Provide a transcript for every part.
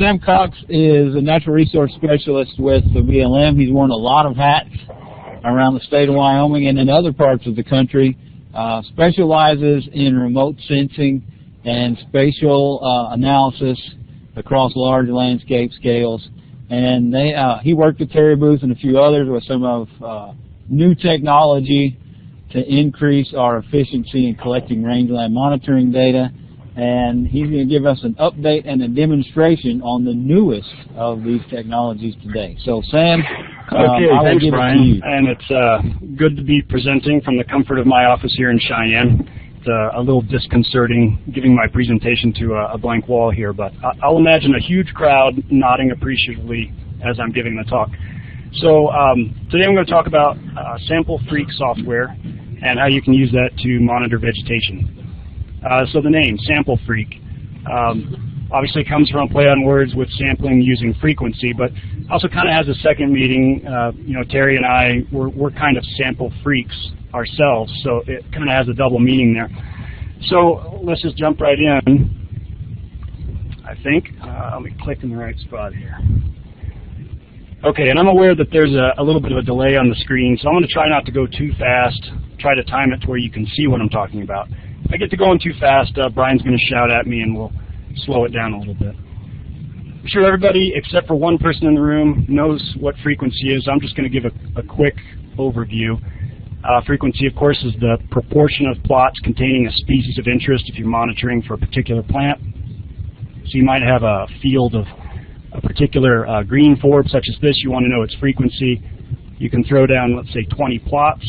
Sam Cox is a natural resource specialist with the BLM. He's worn a lot of hats around the state of Wyoming and in other parts of the country. Specializes in remote sensing and spatial analysis across large landscape scales. And he worked with Terry Booth and a few others with some of new technology to increase our efficiency in collecting rangeland monitoring data. And he's going to give us an update and a demonstration on the newest of these technologies today. So, Sam, okay, I will thanks, give Brian. it to you. And it's good to be presenting from the comfort of my office here in Cheyenne. It's a little disconcerting giving my presentation to a blank wall here, but I'll imagine a huge crowd nodding appreciatively as I'm giving the talk. So today I'm going to talk about SampleFreq software and how you can use that to monitor vegetation. So the name, SampleFreq, obviously comes from a play on words with sampling using frequency, but also kind of has a second meaning. You know, Terry and I, we're kind of sample freaks ourselves, so it kind of has a double meaning there. So let's just jump right in, I think. Let me click in the right spot here. Okay, and I'm aware that there's a little bit of a delay on the screen, so I'm going to try not to go too fast, try to time it to where you can see what I'm talking about. If I get to going too fast, Brian's going to shout at me and we'll slow it down a little bit. I'm sure everybody except for one person in the room knows what frequency is. I'm just going to give a quick overview. Frequency, of course, is the proportion of plots containing a species of interest if you're monitoring for a particular plant. So you might have a field of a particular green forb such as this. You want to know its frequency. You can throw down, let's say, 20 plots,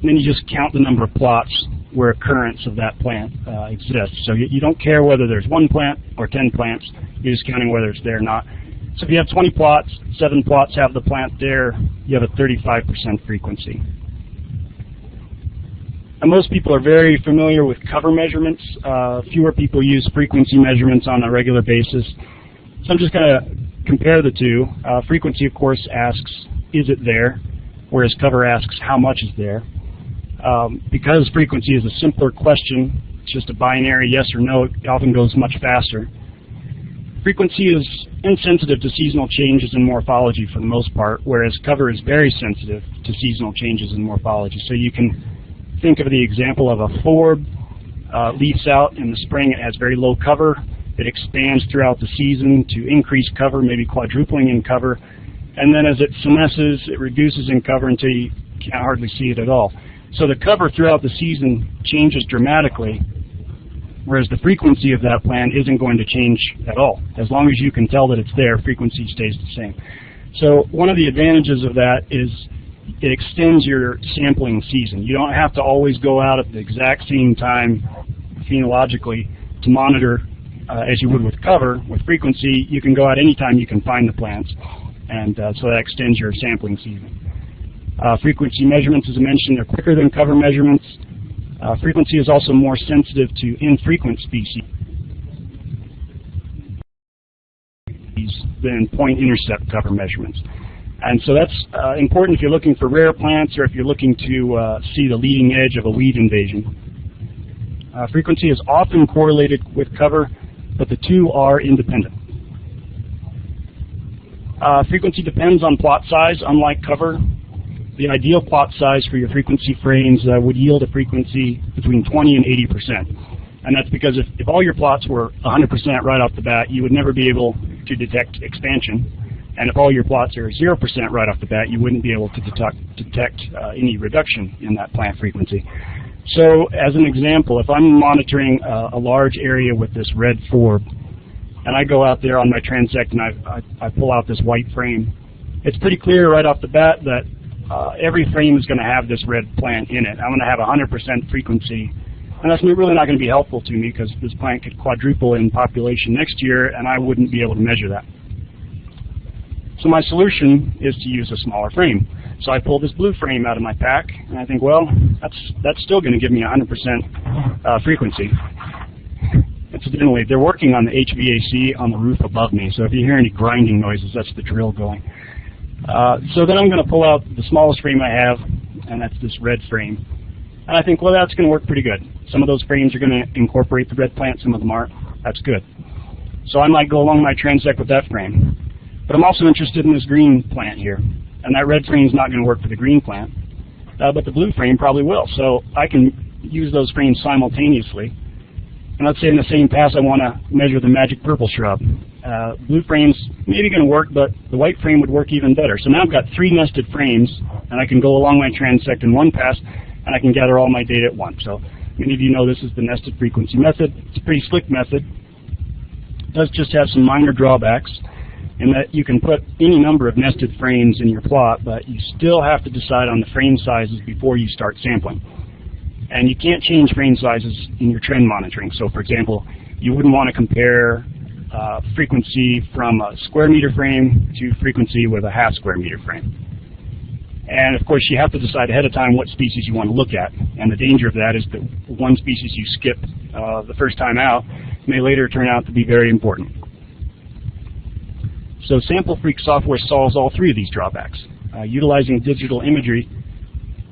and then you just count the number of plots where occurrence of that plant exists. So you don't care whether there's one plant or 10 plants. You're just counting whether it's there or not. So if you have 20 plots, 7 plots have the plant there, you have a 35% frequency. And most people are very familiar with cover measurements. Fewer people use frequency measurements on a regular basis. So I'm just going to compare the two. Frequency, of course, asks, is it there? Whereas cover asks, how much is there? Because frequency is a simpler question, it's just a binary yes or no, it often goes much faster. Frequency is insensitive to seasonal changes in morphology for the most part, whereas cover is very sensitive to seasonal changes in morphology. So you can think of the example of a forb, leafs out in the spring, it has very low cover, it expands throughout the season to increase cover, maybe quadrupling in cover, and then as it senesces, it reduces in cover until you can't hardly see it at all. So the cover throughout the season changes dramatically, whereas the frequency of that plant isn't going to change at all. As long as you can tell that it's there, frequency stays the same. So one of the advantages of that is it extends your sampling season. You don't have to always go out at the exact same time phenologically to monitor as you would with cover. With frequency, you can go out anytime you can find the plants, and so that extends your sampling season. Frequency measurements, as I mentioned, are quicker than cover measurements. Frequency is also more sensitive to infrequent species than point intercept cover measurements. And so that's important if you're looking for rare plants or if you're looking to see the leading edge of a weed invasion. Frequency is often correlated with cover, but the two are independent. Frequency depends on plot size, unlike cover. The ideal plot size for your frequency frames would yield a frequency between 20 and 80%. And that's because if all your plots were 100% right off the bat, you would never be able to detect expansion. And if all your plots are 0% right off the bat, you wouldn't be able to detect any reduction in that plant frequency. So as an example, if I'm monitoring a large area with this red forb, and I go out there on my transect and I pull out this white frame, it's pretty clear right off the bat that every frame is going to have this red plant in it. I'm going to have 100% frequency, and that's really not going to be helpful to me because this plant could quadruple in population next year, and I wouldn't be able to measure that. So my solution is to use a smaller frame. So I pull this blue frame out of my pack, and I think, well, that's still going to give me 100% frequency. Incidentally, they're working on the HVAC on the roof above me, so if you hear any grinding noises, that's the drill going. So then I'm going to pull out the smallest frame I have, and that's this red frame. And I think, well, that's going to work pretty good. Some of those frames are going to incorporate the red plant, some of them aren't. That's good. So I might go along my transect with that frame. But I'm also interested in this green plant here. And that red frame is not going to work for the green plant. But the blue frame probably will. So I can use those frames simultaneously. And let's say in the same pass I want to measure the magic purple shrub. Blue frame's maybe going to work, but the white frame would work even better. So now I've got 3 nested frames, and I can go along my transect in one pass, and I can gather all my data at once. So many of you know this is the nested frequency method. It's a pretty slick method. It does just have some minor drawbacks in that you can put any number of nested frames in your plot, but you still have to decide on the frame sizes before you start sampling. And you can't change frame sizes in your trend monitoring. So for example, you wouldn't want to compare frequency from a square meter frame to frequency with a half square meter frame. And of course you have to decide ahead of time what species you want to look at. And the danger of that is that one species you skip the first time out may later turn out to be very important. So SampleFreq software solves all 3 of these drawbacks. Utilizing digital imagery,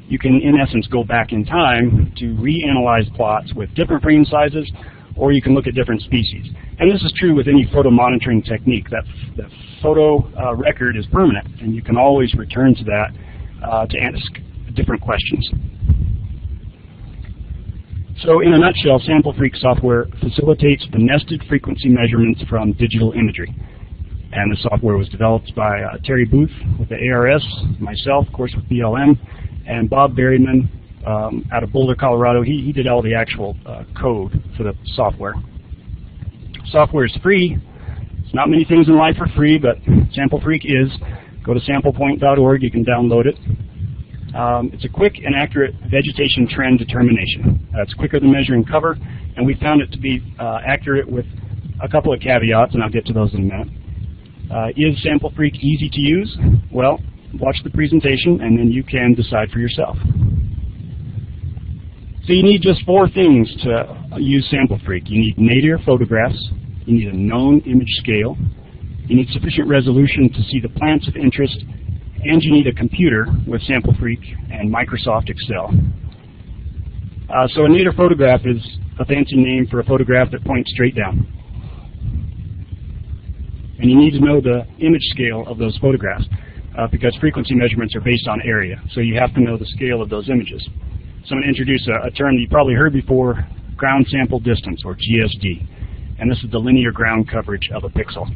you can, in essence, go back in time to reanalyze plots with different frame sizes, or you can look at different species. And this is true with any photo monitoring technique. That photo record is permanent, and you can always return to that to ask different questions. So in a nutshell, SampleFreq software facilitates the nested frequency measurements from digital imagery. And the software was developed by Terry Booth with the ARS, myself, of course, with BLM, and Bob Berryman out of Boulder, Colorado. He did all the actual code for the software. Software is free. It's not many things in life are free, but SampleFreq is. Go to samplepoint.org. You can download it. It's a quick and accurate vegetation trend determination. It's quicker than measuring cover, and we found it to be accurate with a couple of caveats, and I'll get to those in a minute. Is SampleFreq easy to use? Well, watch the presentation, and then you can decide for yourself. So you need just 4 things to use SampleFreq. You need nadir photographs, you need a known image scale, you need sufficient resolution to see the plants of interest, and you need a computer with SampleFreq and Microsoft Excel. So a nadir photograph is a fancy name for a photograph that points straight down. And you need to know the image scale of those photographs because frequency measurements are based on area. So you have to know the scale of those images. So I'm going to introduce a term that you probably heard before, ground sample distance, or GSD. And this is the linear ground coverage of a pixel.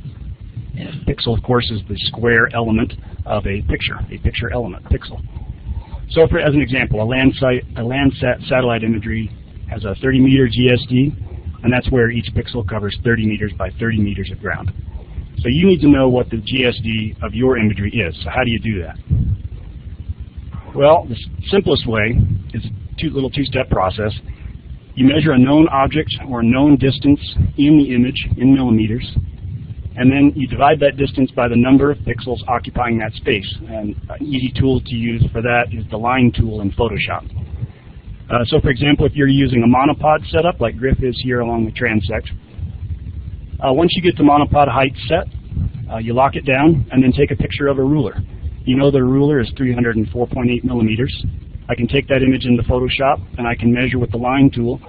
And a pixel, of course, is the square element of a picture element, pixel. So for, as an example, a Landsat satellite imagery has a 30-meter GSD, and that's where each pixel covers 30 meters by 30 meters of ground. So you need to know what the GSD of your imagery is. So how do you do that? Well, the simplest way is a little two-step process. You measure a known object or a known distance in the image in millimeters, and then you divide that distance by the number of pixels occupying that space. And an easy tool to use for that is the line tool in Photoshop. So for example, if you're using a monopod setup like Griff is here along the transect, once you get the monopod height set, you lock it down and then take a picture of a ruler. You know the ruler is 304.8 millimeters. I can take that image into Photoshop and I can measure with the line tool,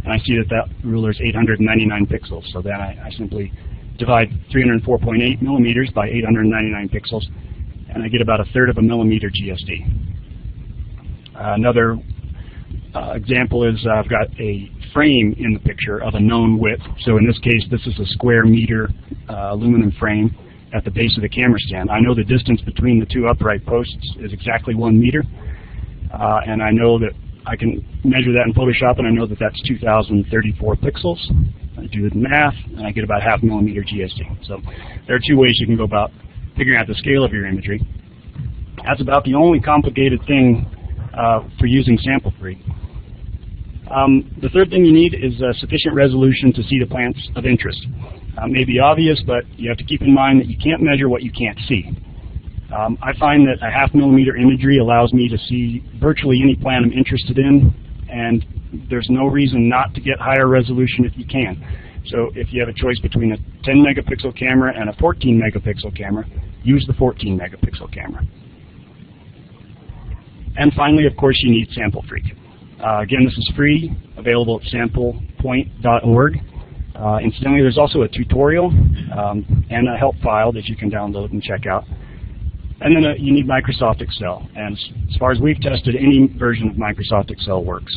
and I see that that ruler is 899 pixels. So then I simply divide 304.8 millimeters by 899 pixels, and I get about 1/3 of a millimeter GSD. Another example is I've got a frame in the picture of a known width. So in this case, this is a square meter aluminum frame at the base of the camera stand. I know the distance between the 2 upright posts is exactly 1 meter, and I know that I can measure that in Photoshop, and I know that that's 2,034 pixels. I do the math, and I get about 0.5 millimeter GSD. So there are 2 ways you can go about figuring out the scale of your imagery. That's about the only complicated thing for using SampleFreq. The third thing you need is sufficient resolution to see the plants of interest. May be obvious, but you have to keep in mind that you can't measure what you can't see. I find that a 0.5 millimeter imagery allows me to see virtually any plant I'm interested in, and there's no reason not to get higher resolution if you can. So if you have a choice between a 10 megapixel camera and a 14 megapixel camera, use the 14 megapixel camera. And finally, of course, you need SampleFreq. Again, this is free, available at samplepoint.org. Incidentally, there's also a tutorial and a help file that you can download and check out. And then you need Microsoft Excel. And as far as we've tested, any version of Microsoft Excel works.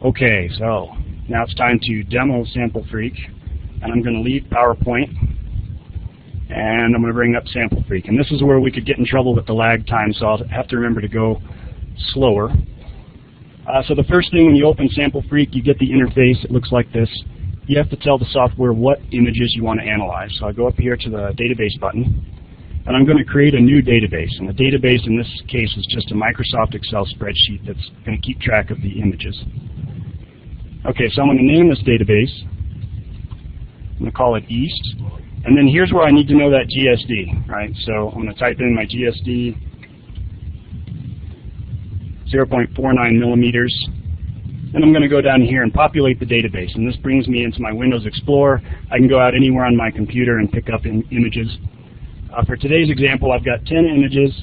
Okay, so now it's time to demo SampleFreq. And I'm going to leave PowerPoint. And I'm going to bring up SampleFreq. And this is where we could get in trouble with the lag time, so I'll have to remember to go slower. So the first thing when you open SampleFreq, you get the interface. It looks like this. You have to tell the software what images you want to analyze. So I go up here to the database button, and I'm going to create a new database. And the database in this case is just a Microsoft Excel spreadsheet that's going to keep track of the images. Okay, so I'm going to name this database. I'm going to call it East. And then here's where I need to know that GSD, right? So I'm going to type in my GSD, 0.49 millimeters. And I'm going to go down here and populate the database. And this brings me into my Windows Explorer. I can go out anywhere on my computer and pick up images. For today's example, I've got 10 images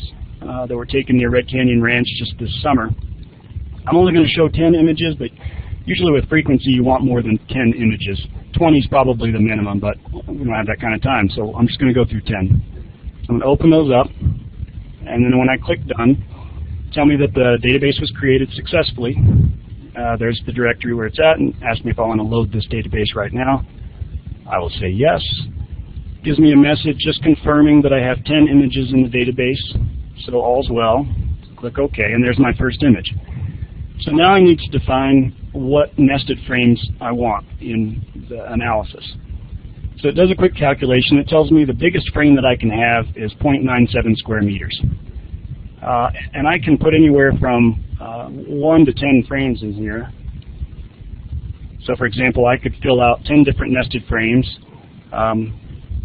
that were taken near Red Canyon Ranch just this summer. I'm only going to show 10 images, but usually with frequency you want more than 10 images. 20 is probably the minimum, but we don't have that kind of time, so I'm just going to go through 10. I'm going to open those up, and then when I click Done, tell me that the database was created successfully. There's the directory where it's at, and ask me if I want to load this database right now. I will say yes. Gives me a message just confirming that I have 10 images in the database, so all's well. Click OK, and there's my first image. So now I need to define what nested frames I want in the analysis. So it does a quick calculation. It tells me the biggest frame that I can have is 0.97 square meters. And I can put anywhere from 1 to 10 frames in here. So for example, I could fill out 10 different nested frames. I'm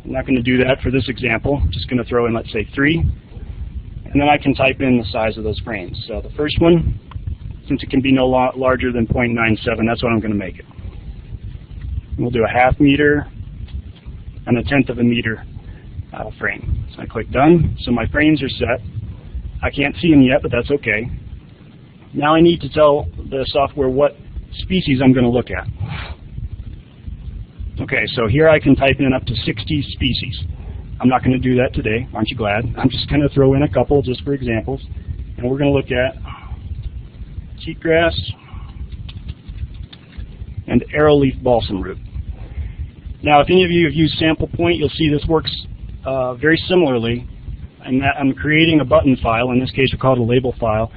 not going to do that for this example. I'm just going to throw in, let's say, 3. And then I can type in the size of those frames. So the first one, since it can be no larger than 0.97, that's what I'm going to make it. We'll do a ½ meter and a 1/10 of a meter frame. So I click Done. So my frames are set. I can't see them yet, but that's okay. Now I need to tell the software what species I'm going to look at. Okay, so here I can type in up to 60 species. I'm not going to do that today, aren't you glad? I'm just going to throw in a couple just for examples. And we're going to look at cheatgrass and arrowleaf balsam root. Now, if any of you have used SamplePoint, you'll see this works very similarly. And that I'm creating a button file. In this case, we call it a label file.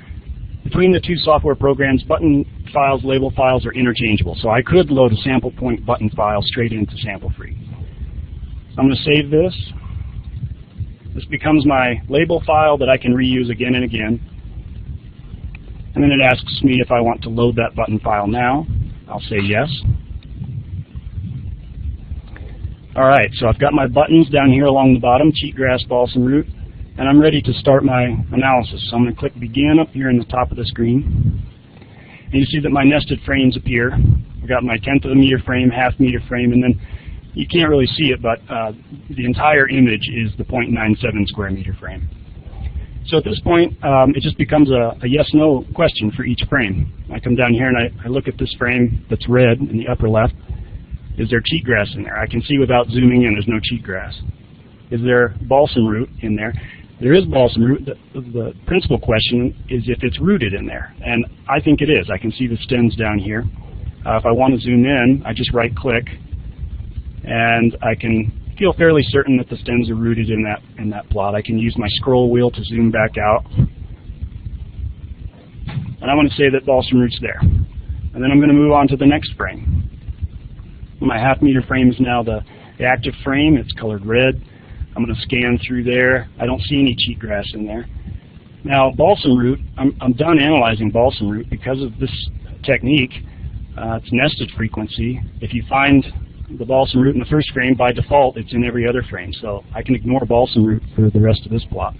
Between the two software programs, button files, label files are interchangeable. So I could load a SamplePoint button file straight into SampleFreq. I'm going to save this. This becomes my label file that I can reuse again and again. And then it asks me if I want to load that button file now. I'll say yes. All right, so I've got my buttons down here along the bottom, cheatgrass, balsam root, and I'm ready to start my analysis. So I'm going to click Begin up here in the top of the screen. And you see that my nested frames appear. I've got my 1/10 of a meter frame, ½ meter frame, and then you can't really see it, but the entire image is the 0.97 square meter frame. So at this point, it just becomes a yes-no question for each frame. I come down here and I look at this frame that's red in the upper left. Is there cheatgrass in there? I can see without zooming in there's no cheatgrass. Is there balsam root in there? There is balsam root. The principal question is if it's rooted in there, and I think it is. I can see the stems down here. If I want to zoom in, I just right-click, and I can feel fairly certain that the stems are rooted in that plot. I can use my scroll wheel to zoom back out, and I want to say that balsam root's there. And then I'm going to move on to the next frame. My ½ meter frame is now the active frame. It's colored red. I'm going to scan through there. I don't see any cheatgrass in there. Now, balsam root, I'm done analyzing balsam root because of this technique. It's nested frequency. If you find the balsam root in the first frame, by default, it's in every other frame. So I can ignore balsam root for the rest of this plot.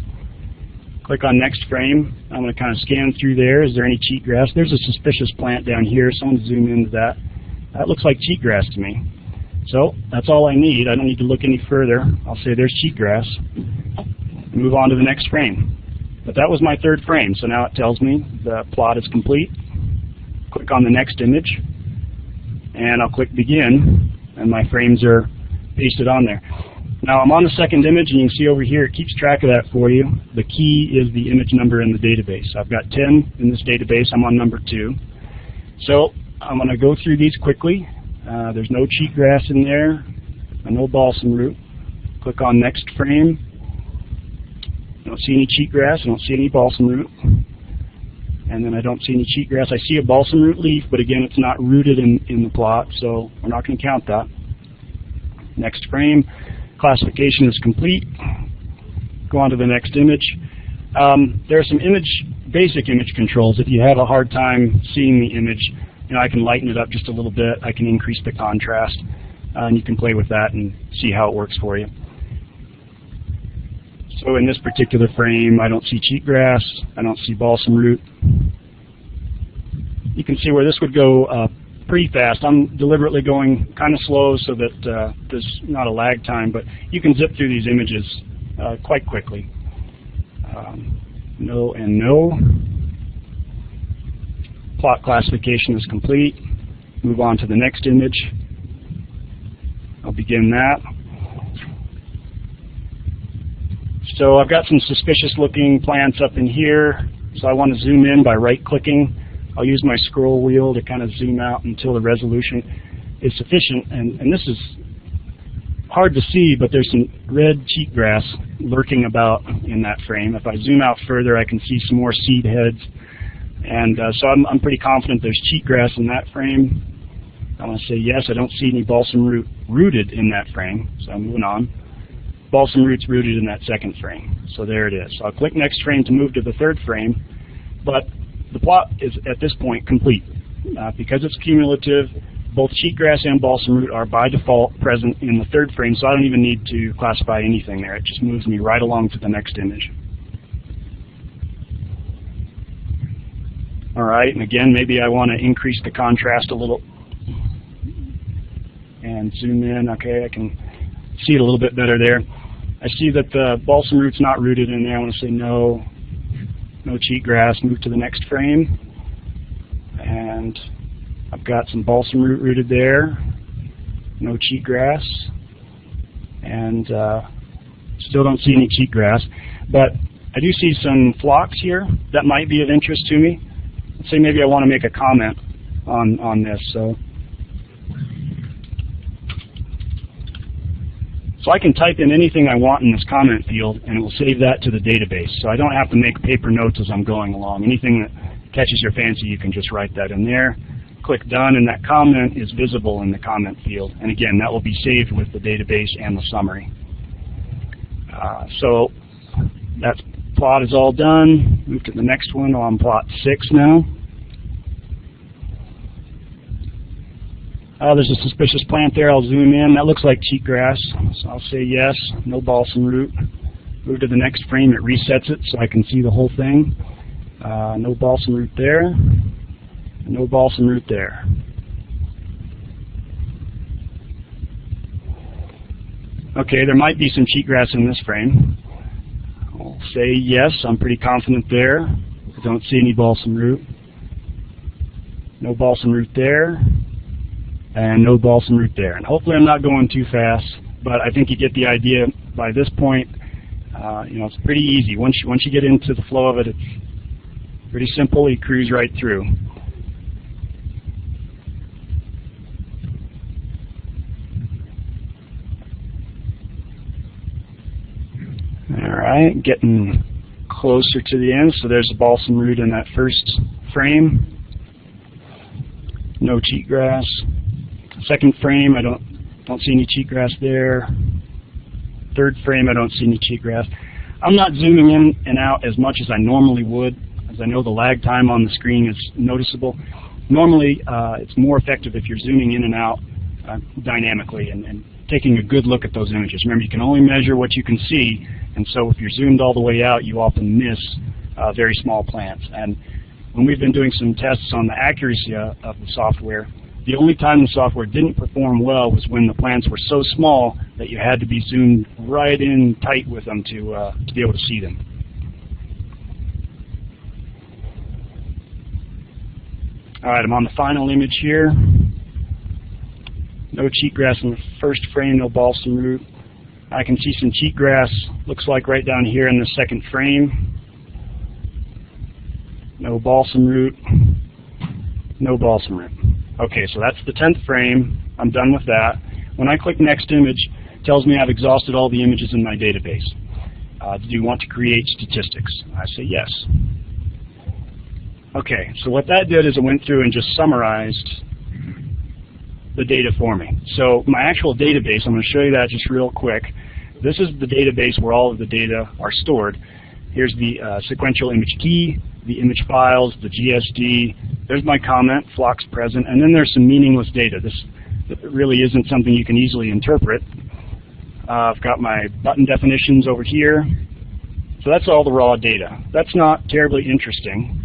Click on next frame. I'm going to kind of scan through there. Is there any cheatgrass? There's a suspicious plant down here. Someone zoom into that. That looks like cheatgrass to me. So that's all I need. I don't need to look any further. I'll say there's cheatgrass. And move on to the next frame. But that was my third frame, so now it tells me the plot is complete. Click on the next image. and I'll click begin, and my frames are pasted on there. Now I'm on the second image, and you can see over here it keeps track of that for you. The key is the image number in the database. I've got 10 in this database. I'm on number 2. So I'm going to go through these quickly. There's no cheatgrass in there, no balsam root. Click on next frame. I don't see any cheatgrass. I don't see any balsam root. And then I don't see any cheatgrass. I see a balsam root leaf, but again, it's not rooted in the plot, so we're not going to count that. Next frame. Classification is complete. Go on to the next image. There are some basic image controls. If you have a hard time seeing the image, I can lighten it up just a little bit. I can increase the contrast, and you can play with that and see how it works for you. So in this particular frame, I don't see cheatgrass. I don't see balsam root. You can see where this would go pretty fast. I'm deliberately going kind of slow so that there's not a lag time, but you can zip through these images quite quickly. No and no. Plot classification is complete. Move on to the next image. I'll begin that. So I've got some suspicious looking plants up in here, so I want to zoom in by right clicking. I'll use my scroll wheel to kind of zoom out until the resolution is sufficient, and this is hard to see, but there's some red cheatgrass lurking about in that frame. If I zoom out further, I can see some more seed heads, and so I'm pretty confident there's cheatgrass in that frame. I want to say yes. I don't see any balsam root rooted in that frame, so I'm moving on. Balsam root's rooted in that second frame, so there it is. So I'll click next frame to move to the third frame, but the plot is at this point complete. Because it's cumulative, both cheatgrass and balsam root are by default present in the third frame, so I don't even need to classify anything there. It just moves me right along to the next image. All right, and again, maybe I want to increase the contrast a little and zoom in. Okay, I can see it a little bit better there. I see that the balsam root's not rooted in there. I want to say no, no cheatgrass. Move to the next frame, and I've got some balsam root rooted there, no cheatgrass, and still don't see any cheatgrass. But I do see some phlox here that might be of interest to me. Let's say maybe I want to make a comment on this. So I can type in anything I want in this comment field, and it will save that to the database. So I don't have to make paper notes as I'm going along. Anything that catches your fancy, you can just write that in there. Click Done, and that comment is visible in the comment field. And again, that will be saved with the database and the summary. So that plot is all done. Move to the next one. I'm on plot 6 now. There's a suspicious plant there. I'll zoom in. That looks like cheatgrass, so I'll say yes. No balsam root. Move to the next frame. It resets it so I can see the whole thing. No balsam root there. No balsam root there. Okay, there might be some cheatgrass in this frame. I'll say yes. I'm pretty confident there. I don't see any balsam root. No balsam root there. And no balsam root there. And hopefully I'm not going too fast, but I think you get the idea by this point. It's pretty easy. Once you get into the flow of it, it's pretty simple. You cruise right through. All right, getting closer to the end. So there's a balsam root in that first frame. No cheatgrass. Second frame, I don't see any cheatgrass there. Third frame, I don't see any cheatgrass. I'm not zooming in and out as much as I normally would, as I know the lag time on the screen is noticeable. Normally, it's more effective if you're zooming in and out dynamically and taking a good look at those images. Remember, you can only measure what you can see, and so if you're zoomed all the way out, you often miss very small plants. And when we've been doing some tests on the accuracy of the software, the only time the software didn't perform well was when the plants were so small that you had to be zoomed right in tight with them to be able to see them. All right, I'm on the final image here. No cheatgrass in the first frame, no balsam root. I can see some cheatgrass, looks like right down here in the second frame. No balsam root, no balsam root. Okay, so that's the 10th frame. I'm done with that. When I click Next Image, it tells me I've exhausted all the images in my database. Do you want to create statistics? I say yes. Okay, so what that did is it went through and just summarized the data for me. So my actual database, I'm going to show you that just real quick. This is the database where all of the data are stored. Here's the sequential image key, the image files, the GSD. There's my comment, flocks present, and then there's some meaningless data. This really isn't something you can easily interpret. I've got my button definitions over here. So that's all the raw data. That's not terribly interesting,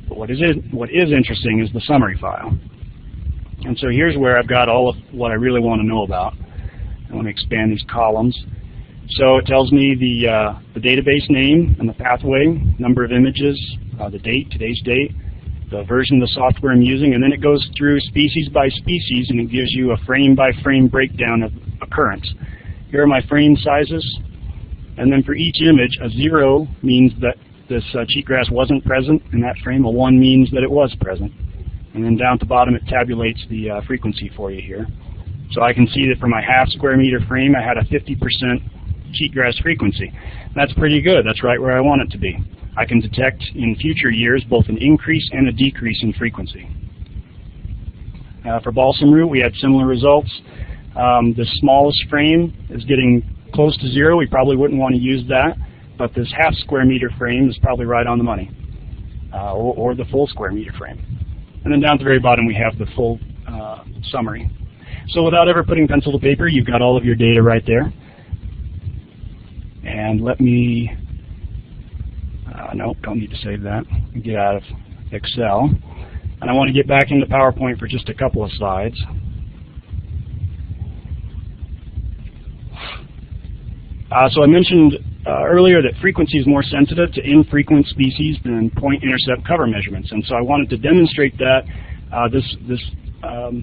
but what is interesting is the summary file. And so here's where I've got all of what I really want to know about. I want to expand these columns. So it tells me the database name and the pathway, number of images, the date, today's date, the version of the software I'm using, and then it goes through species by species, and it gives you a frame-by-frame breakdown of occurrence. Here are my frame sizes, and then for each image, a 0 means that this cheatgrass wasn't present in that frame, a 1 means that it was present. And then down at the bottom, it tabulates the frequency for you here. So I can see that for my half square meter frame, I had a 50% cheatgrass frequency. That's pretty good. That's right where I want it to be. I can detect in future years both an increase and a decrease in frequency. For balsam root, we had similar results. The smallest frame is getting close to 0. We probably wouldn't want to use that, but this half square meter frame is probably right on the money, or the full square meter frame. And then down at the very bottom, we have the full summary. So without ever putting pencil to paper, you've got all of your data right there. And let me, no, don't need to save that. Get out of Excel. And I want to get back into PowerPoint for just a couple of slides. So I mentioned earlier that frequency is more sensitive to infrequent species than point-intercept cover measurements. And so I wanted to demonstrate that.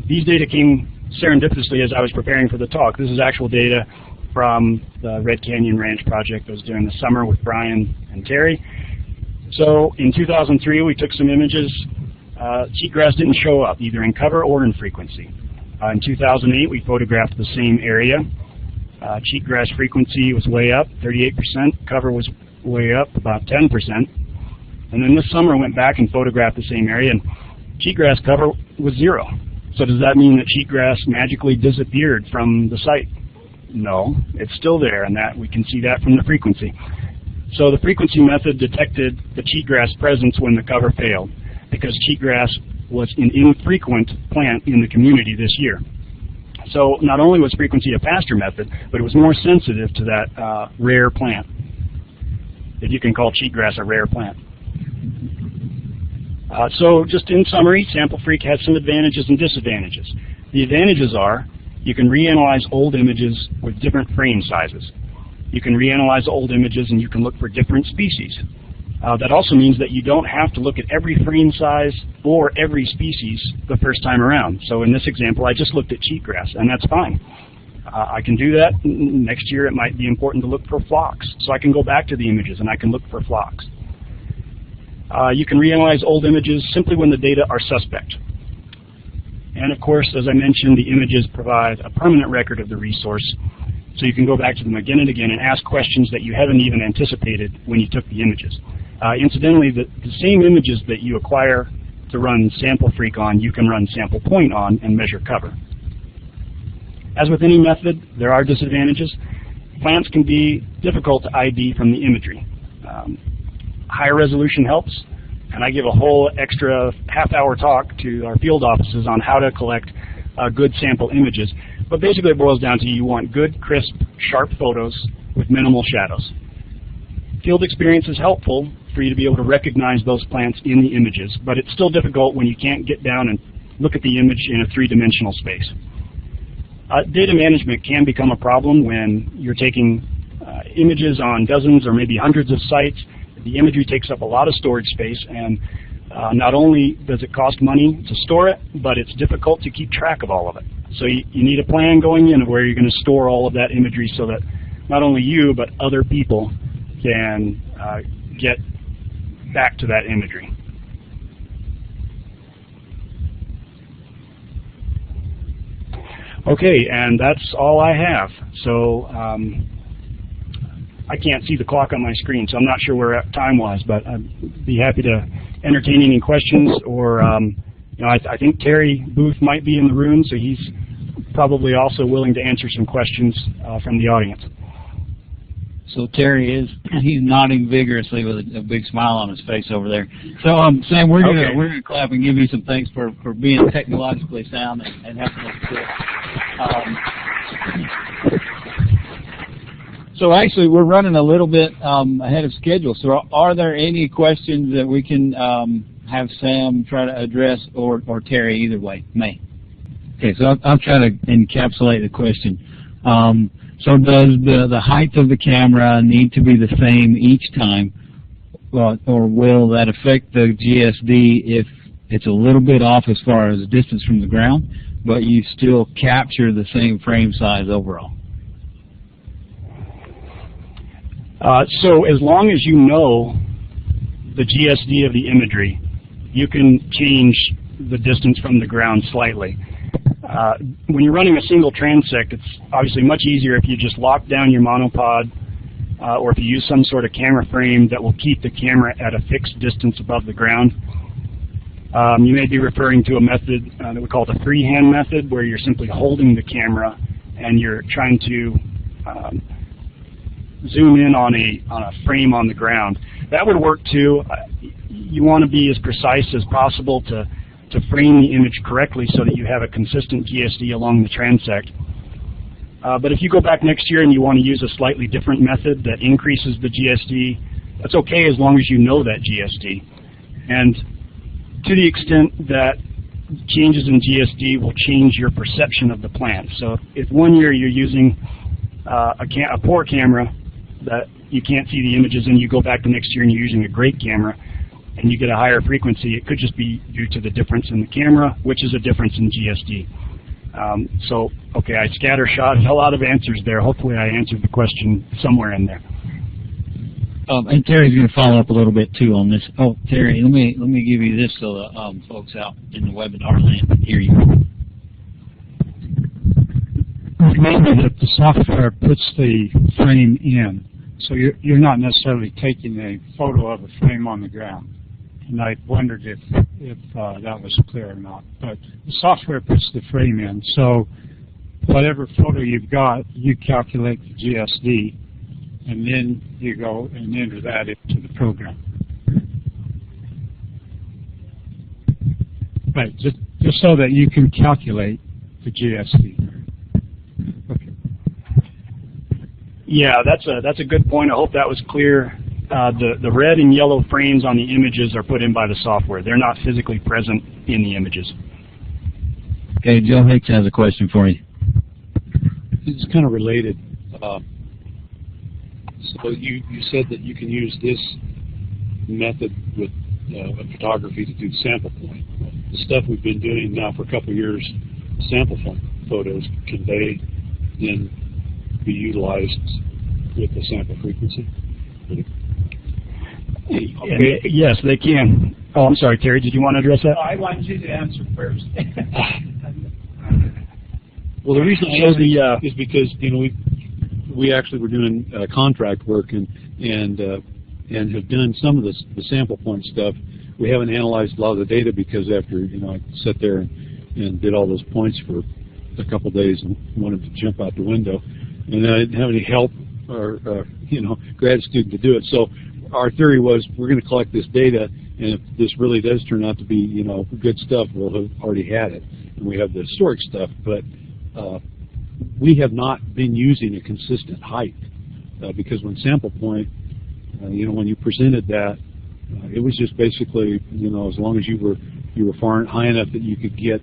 These data came serendipitously as I was preparing for the talk. This is actual data from the Red Canyon Ranch project I was doing this summer with Brian and Terry. So in 2003, we took some images. Cheatgrass didn't show up, either in cover or in frequency. In 2008, we photographed the same area. Cheatgrass frequency was way up, 38%. Cover was way up, about 10%. And then this summer, I went back and photographed the same area, and cheatgrass cover was 0. So does that mean that cheatgrass magically disappeared from the site? No, it's still there, and that we can see that from the frequency. So the frequency method detected the cheatgrass presence when the cover failed, because cheatgrass was an infrequent plant in the community this year. So not only was frequency a faster method, but it was more sensitive to that rare plant, if you can call cheatgrass a rare plant. So just in summary, SampleFreq has some advantages and disadvantages. The advantages are you can reanalyze old images with different frame sizes. You can reanalyze old images and you can look for different species. That also means that you don't have to look at every frame size or every species the first time around. So in this example, I just looked at cheatgrass, and that's fine. I can do that. Next year, it might be important to look for flocks. So I can go back to the images, and I can look for flocks. You can reanalyze old images simply when the data are suspect. And of course, as I mentioned, the images provide a permanent record of the resource. So you can go back to them again and again and ask questions that you haven't even anticipated when you took the images. Incidentally, the same images that you acquire to run SampleFreq on, you can run SamplePoint on and measure cover. As with any method, there are disadvantages. Plants can be difficult to ID from the imagery. Higher resolution helps, and I give a whole extra half-hour talk to our field offices on how to collect good sample images. But basically it boils down to you want good, crisp, sharp photos with minimal shadows. Field experience is helpful for you to be able to recognize those plants in the images, but it's still difficult when you can't get down and look at the image in a three-dimensional space. Data management can become a problem when you're taking images on dozens or maybe hundreds of sites. The imagery takes up a lot of storage space, and not only does it cost money to store it, but it's difficult to keep track of all of it. So you need a plan going in of where you're going to store all of that imagery so that not only you, but other people can get back to that imagery. Okay, and that's all I have. So I can't see the clock on my screen, so I'm not sure where time-wise, but I'd be happy to entertain any questions. Or you know, I think Terry Booth might be in the room, so he's probably also willing to answer some questions from the audience. So Terry he's nodding vigorously with a big smile on his face over there. So Sam, we're gonna clap and give you some thanks for being technologically sound and helping us do it. So actually, we're running a little bit ahead of schedule. So are there any questions that we can have Sam try to address, or Terry, either way, May? Okay, so I'll try to encapsulate the question. So does the height of the camera need to be the same each time, or will that affect the GSD if it's a little bit off as far as distance from the ground, but you still capture the same frame size overall? So as long as you know the GSD of the imagery, you can change the distance from the ground slightly. When you're running a single transect, it's obviously much easier if you just lock down your monopod, or if you use some sort of camera frame that will keep the camera at a fixed distance above the ground. You may be referring to a method that we call the freehand method, where you're simply holding the camera and you're trying to zoom in on a frame on the ground. That would work too. You want to be as precise as possible to frame the image correctly so that you have a consistent GSD along the transect. But if you go back next year and you want to use a slightly different method that increases the GSD, that's okay as long as you know that GSD. And to the extent that changes in GSD will change your perception of the plant. So if one year you're using a poor camera that you can't see the images, and you go back the next year and you're using a great camera, and you get a higher frequency, it could just be due to the difference in the camera, which is a difference in GSD. So, okay, I scattershot a lot of answers there. Hopefully I answered the question somewhere in there. And Terry's going to follow up a little bit too on this. Oh, Terry, let me give you this so the folks out in the webinar land can hear you. Remember that the software puts the frame in, so you're not necessarily taking a photo of a frame on the ground. And I wondered if that was clear or not. But the software puts the frame in, so whatever photo you've got, you calculate the GSD, and then you go and enter that into the program. Right, just so that you can calculate the GSD. Okay. Yeah, that's a good point. I hope that was clear. The red and yellow frames on the images are put in by the software. They're not physically present in the images. Okay, Joe Hicks has a question for you. It's kind of related. So you said that you can use this method with photography to do sample point. The stuff we've been doing now for a couple of years, sample point photos, can they then be utilized with the sample frequency? Okay. Yes, they can. Oh, I'm sorry, Terry, did you want to address that? I want you to answer first. Well, the reason I ask is because we actually were doing contract work and have done some of the sample point stuff. We haven't analyzed a lot of the data because after I sat there and did all those points for a couple of days and wanted to jump out the window, and I didn't have any help or grad student to do it. So our theory was we're going to collect this data, and if this really does turn out to be good stuff, we'll have already had it, and we have the historic stuff. But we have not been using a consistent height because when sample point, when you presented that, it was just basically as long as you were far high enough that you could get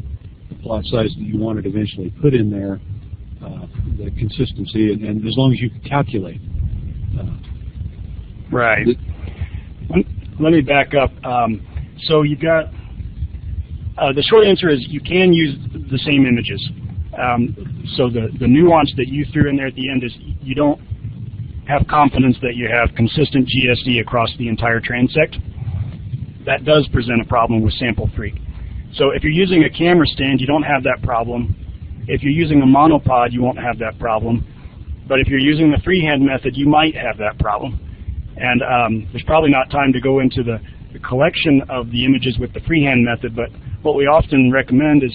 the plot size that you wanted eventually put in there, the consistency, and as long as you could calculate. Right. Let me back up. So you've got the short answer is you can use the same images. So the nuance that you threw in there at the end is you don't have confidence that you have consistent GSD across the entire transect. That does present a problem with SampleFreq. So if you're using a camera stand, you don't have that problem. If you're using a monopod, you won't have that problem. But if you're using the freehand method, you might have that problem. And there's probably not time to go into the collection of the images with the freehand method, but what we often recommend is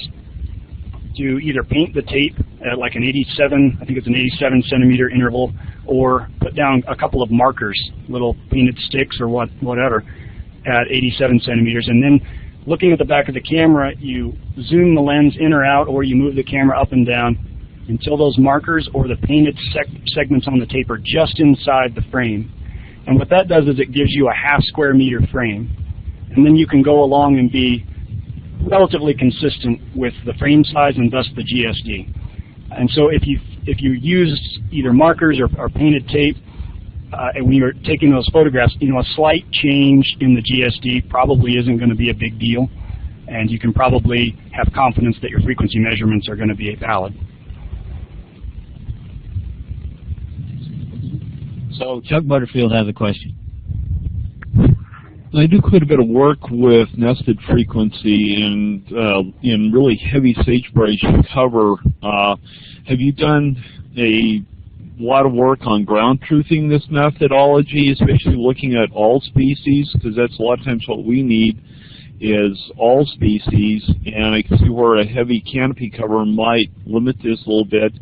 to either paint the tape at like an 87, I think it's an 87 centimeter interval, or put down a couple of markers, little painted sticks or whatever, at 87 centimeters. And then looking at the back of the camera, you zoom the lens in or out, or you move the camera up and down until those markers or the painted segments on the tape are just inside the frame. And what that does is it gives you a half square meter frame. And then you can go along and be relatively consistent with the frame size and thus the GSD. And so if you use either markers or painted tape, and when you're taking those photographs, a slight change in the GSD probably isn't going to be a big deal, and you can probably have confidence that your frequency measurements are going to be valid. So Chuck Butterfield has a question. I do quite a bit of work with nested frequency and in really heavy sagebrush cover. Have you done a lot of work on ground truthing this methodology, especially looking at all species? Because that's a lot of times what we need is all species, and I can see where a heavy canopy cover might limit this a little bit.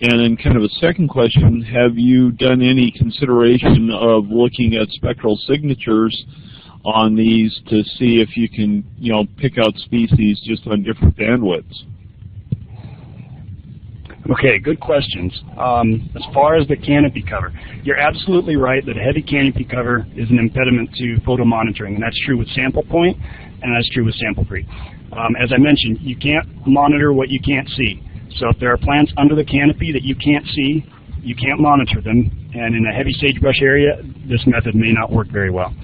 And then kind of a second question, have you done any consideration of looking at spectral signatures on these to see if you can, pick out species just on different bandwidths? Okay, good questions. As far as the canopy cover, you're absolutely right that a heavy canopy cover is an impediment to photo monitoring, and that's true with SamplePoint, and that's true with SampleFreq. As I mentioned, you can't monitor what you can't see. So if there are plants under the canopy that you can't see, you can't monitor them, and in a heavy sagebrush area, this method may not work very well.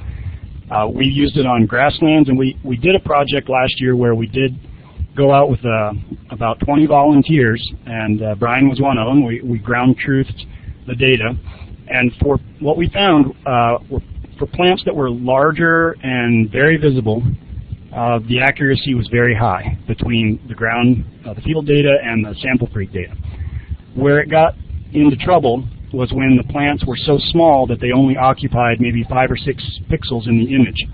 We used it on grasslands, and we did a project last year where we did go out with about 20 volunteers, and Brian was one of them. We ground truthed the data, and for what we found, for plants that were larger and very visible, the accuracy was very high between the field data and the SampleFreq data. Where it got into trouble was when the plants were so small that they only occupied maybe 5 or 6 pixels in the image.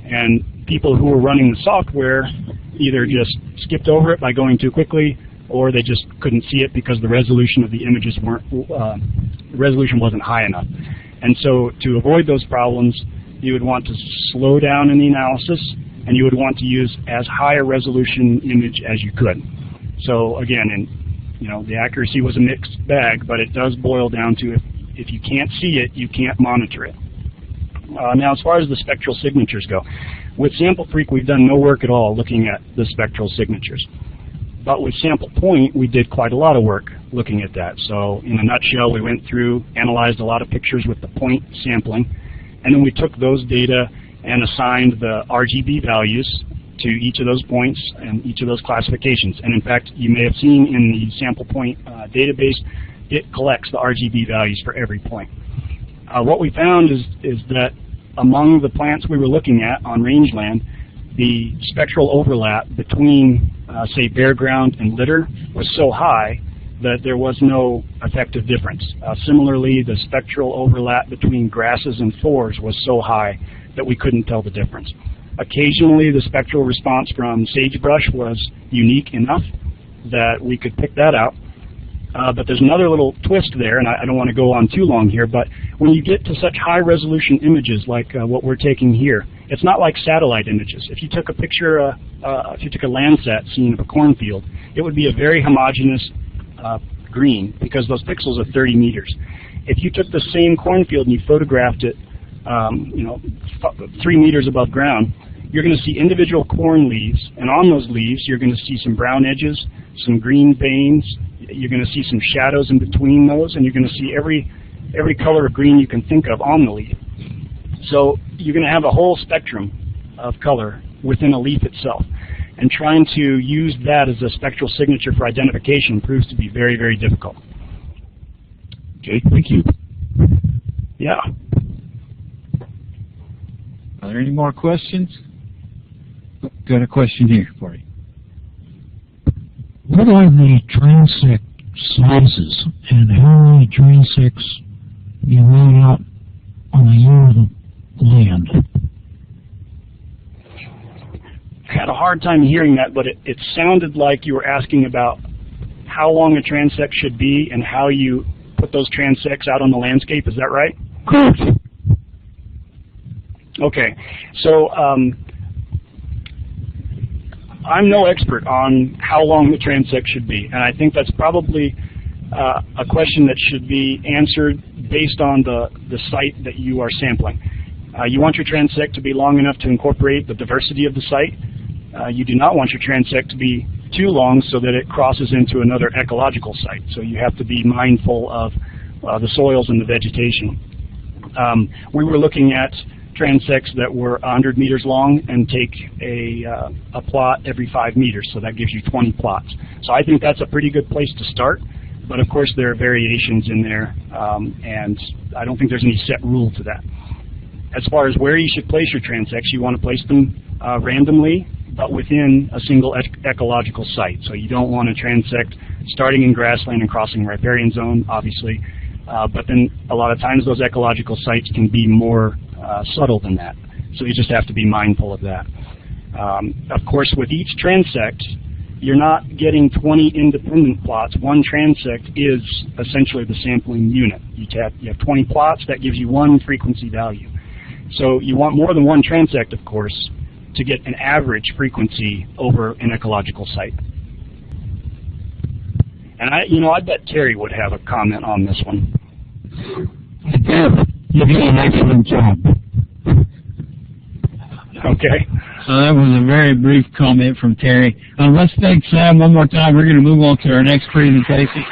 And people who were running the software either just skipped over it by going too quickly, or they just couldn't see it because the resolution of the images wasn't high enough. And so to avoid those problems, you would want to slow down in the analysis, and you would want to use as high a resolution image as you could. So again, the accuracy was a mixed bag, but it does boil down to if you can't see it, you can't monitor it. Now, as far as the spectral signatures go, with SampleFreq, we've done no work at all looking at the spectral signatures. But with SamplePoint, we did quite a lot of work looking at that. So in a nutshell, we went through, analyzed a lot of pictures with the point sampling, and then we took those data and assigned the RGB values to each of those points and each of those classifications. And in fact, you may have seen in the SamplePoint database, it collects the RGB values for every point. What we found is that among the plants we were looking at on rangeland, the spectral overlap between, say, bare ground and litter was so high that there was no effective difference. Similarly, the spectral overlap between grasses and fours was so high that we couldn't tell the difference. Occasionally, the spectral response from sagebrush was unique enough that we could pick that out. But there's another little twist there, and I don't want to go on too long here, but when you get to such high resolution images like what we're taking here, it's not like satellite images. If you took a picture, if you took a Landsat scene of a cornfield, it would be a very homogeneous green because those pixels are 30 meters. If you took the same cornfield and you photographed it 3 meters above ground, you're going to see individual corn leaves, and on those leaves you're going to see some brown edges, some green veins, you're going to see some shadows in between those, and you're going to see every color of green you can think of on the leaf. So you're going to have a whole spectrum of color within a leaf itself. and trying to use that as a spectral signature for identification proves to be very, very difficult. Okay, thank you. Yeah. Are there any more questions? Got a question here for you. What are the transect sizes, and how many transects you lay out on a unit of land? I had a hard time hearing that, but it sounded like you were asking about how long a transect should be and how you put those transects out on the landscape. Is that right? Correct. Okay. So I'm no expert on how long the transect should be, and I think that's probably a question that should be answered based on the site that you are sampling. You want your transect to be long enough to incorporate the diversity of the site. You do not want your transect to be too long so that it crosses into another ecological site. So you have to be mindful of the soils and the vegetation. We were looking at transects that were 100 meters long and take a plot every 5 meters, so that gives you 20 plots. So I think that's a pretty good place to start, but of course there are variations in there, and I don't think there's any set rule to that. As far as where you should place your transects, you want to place them randomly, but within a single ecological site. So you don't want a transect starting in grassland and crossing riparian zone, obviously, but then a lot of times those ecological sites can be more subtle than that. So you just have to be mindful of that. Of course, with each transect, you're not getting 20 independent plots. One transect is essentially the sampling unit. You have 20 plots, that gives you one frequency value. So you want more than one transect, of course, to get an average frequency over an ecological site. And I bet Terry would have a comment on this one. You did an excellent job. Okay. So that was a very brief comment from Terry. Let's thank Sam one more time. We're going to move on to our next presentation.